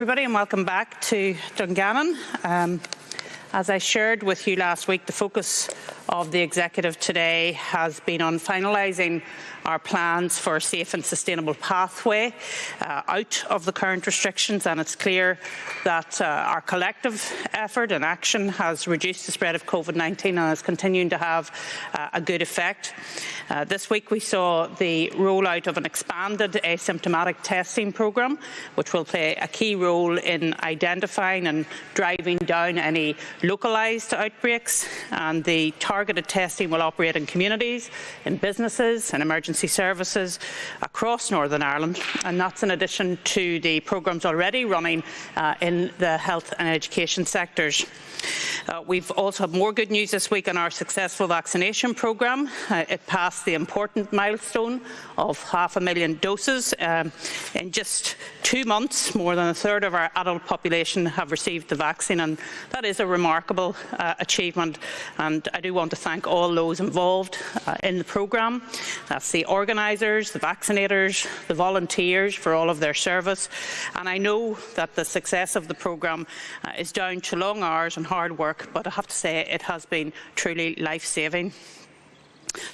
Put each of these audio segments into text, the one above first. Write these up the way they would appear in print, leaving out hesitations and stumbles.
Everybody, and welcome back to Dungannon. As I shared with you last week, the focus of the Executive today has been on finalising our plans for a safe and sustainable pathway out of the current restrictions, and it's clear that our collective effort and action has reduced the spread of COVID-19 and is continuing to have a good effect. This week we saw the rollout of an expanded asymptomatic testing programme, which will play a key role in identifying and driving down any localised outbreaks, and the targeted testing will operate in communities, in businesses and emergency services across Northern Ireland, and that's in addition to the programmes already running in the health and education sectors. We've also had more good news this week on our successful vaccination programme. It passed the important milestone of 500,000 doses. In just 2 months, more than a third of our adult population have received the vaccine, and that is a remarkable achievement. And I do want to thank all those involved in the programme. That's the organisers, the vaccinators, the volunteers for all of their service. And I know that the success of the programme is down to long hours and hard work, but I have to say it has been truly life-saving.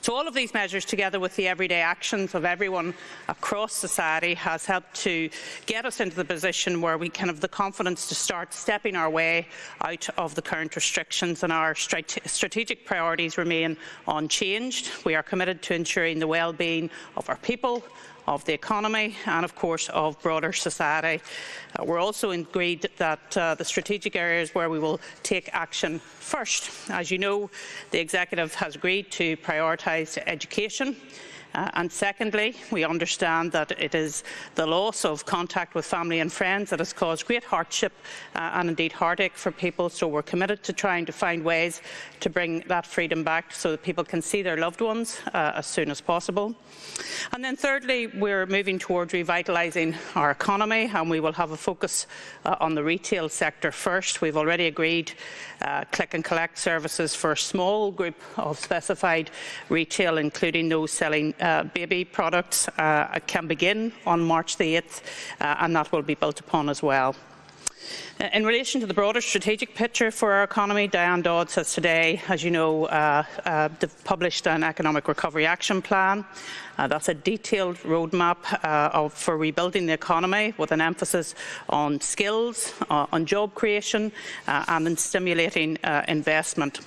So all of these measures, together with the everyday actions of everyone across society, has helped to get us into the position where we can have the confidence to start stepping our way out of the current restrictions, and our strategic priorities remain unchanged. We are committed to ensuring the well-being of our people, of the economy and, of course, of broader society. We're also agreed that the strategic areas where we will take action first. As you know, the Executive has agreed to prioritise education. And secondly, we understand that it is the loss of contact with family and friends that has caused great hardship and indeed heartache for people, so we're committed to trying to find ways to bring that freedom back so that people can see their loved ones as soon as possible. And then thirdly, we're moving towards revitalising our economy, and we will have a focus on the retail sector first. We've already agreed click and collect services for a small group of specified retail, including those selling baby products, can begin on March the 8th, and that will be built upon as well. In relation to the broader strategic picture for our economy, Diane Dodds has today, as you know, published an Economic Recovery Action Plan. That's a detailed roadmap for rebuilding the economy, with an emphasis on skills, on job creation and in stimulating investment.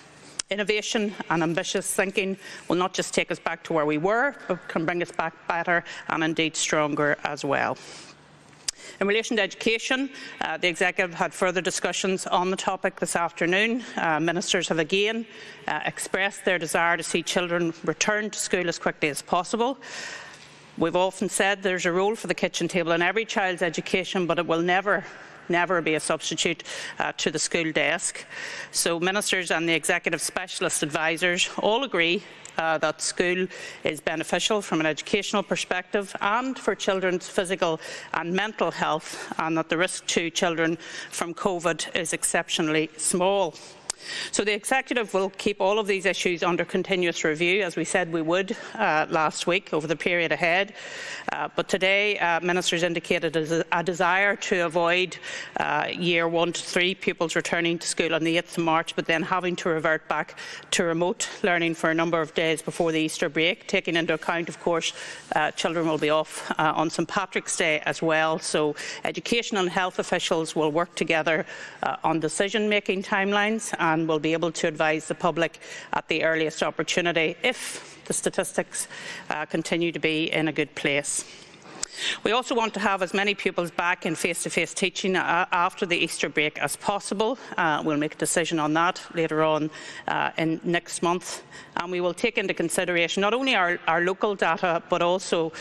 Innovation and ambitious thinking will not just take us back to where we were, but can bring us back better and indeed stronger as well. In relation to education, the Executive had further discussions on the topic this afternoon. Ministers have again expressed their desire to see children return to school as quickly as possible. We've often said there's a role for the kitchen table in every child's education, but it will never be a substitute to the school desk. So ministers and the Executive specialist advisers all agree that school is beneficial from an educational perspective and for children's physical and mental health, and that the risk to children from COVID is exceptionally small. So the Executive will keep all of these issues under continuous review, as we said we would last week, over the period ahead. But today, ministers indicated a desire to avoid year 1 to 3 pupils returning to school on the 8th of March, but then having to revert back to remote learning for a number of days before the Easter break, taking into account, of course, children will be off on St Patrick's Day as well. So education and health officials will work together on decision-making timelines, and will be able to advise the public at the earliest opportunity if the statistics continue to be in a good place. We also want to have as many pupils back in face-to-face teaching after the Easter break as possible. We'll make a decision on that later on in next month, and we will take into consideration not only our local data, but also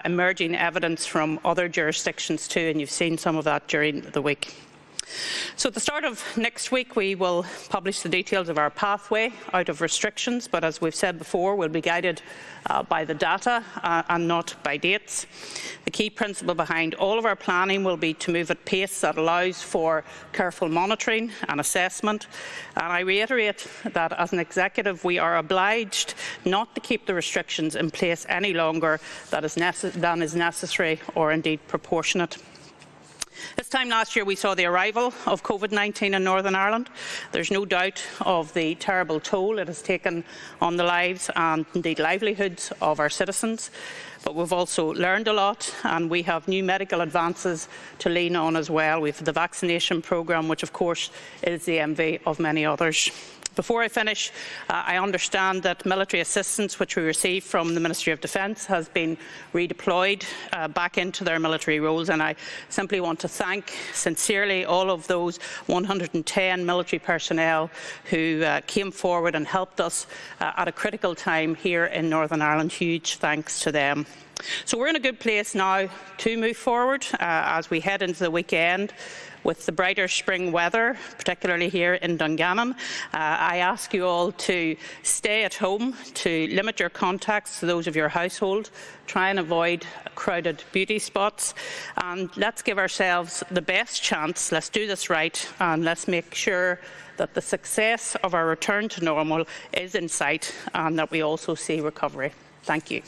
emerging evidence from other jurisdictions too, and you've seen some of that during the week. So at the start of next week, we will publish the details of our pathway out of restrictions, but as we've said before, we'll be guided by the data and not by dates. The key principle behind all of our planning will be to move at pace that allows for careful monitoring and assessment. And I reiterate that as an Executive, we are obliged not to keep the restrictions in place any longer than is necessary or indeed proportionate. This time last year we saw the arrival of COVID-19 in Northern Ireland. There's no doubt of the terrible toll it has taken on the lives and indeed livelihoods of our citizens. But we've also learned a lot, and we have new medical advances to lean on as well. We have the vaccination programme, which of course is the envy of many others. Before I finish, I understand that military assistance which we received from the Ministry of Defence has been redeployed back into their military roles, and I simply want to thank sincerely all of those 110 military personnel who came forward and helped us at a critical time here in Northern Ireland. Huge thanks to them. So we're in a good place now to move forward as we head into the weekend. With the brighter spring weather, particularly here in Dungannon, I ask you all to stay at home, to limit your contacts to those of your household, try and avoid crowded beauty spots, and let's give ourselves the best chance. Let's do this right, and let's make sure that the success of our return to normal is in sight and that we also see recovery. Thank you.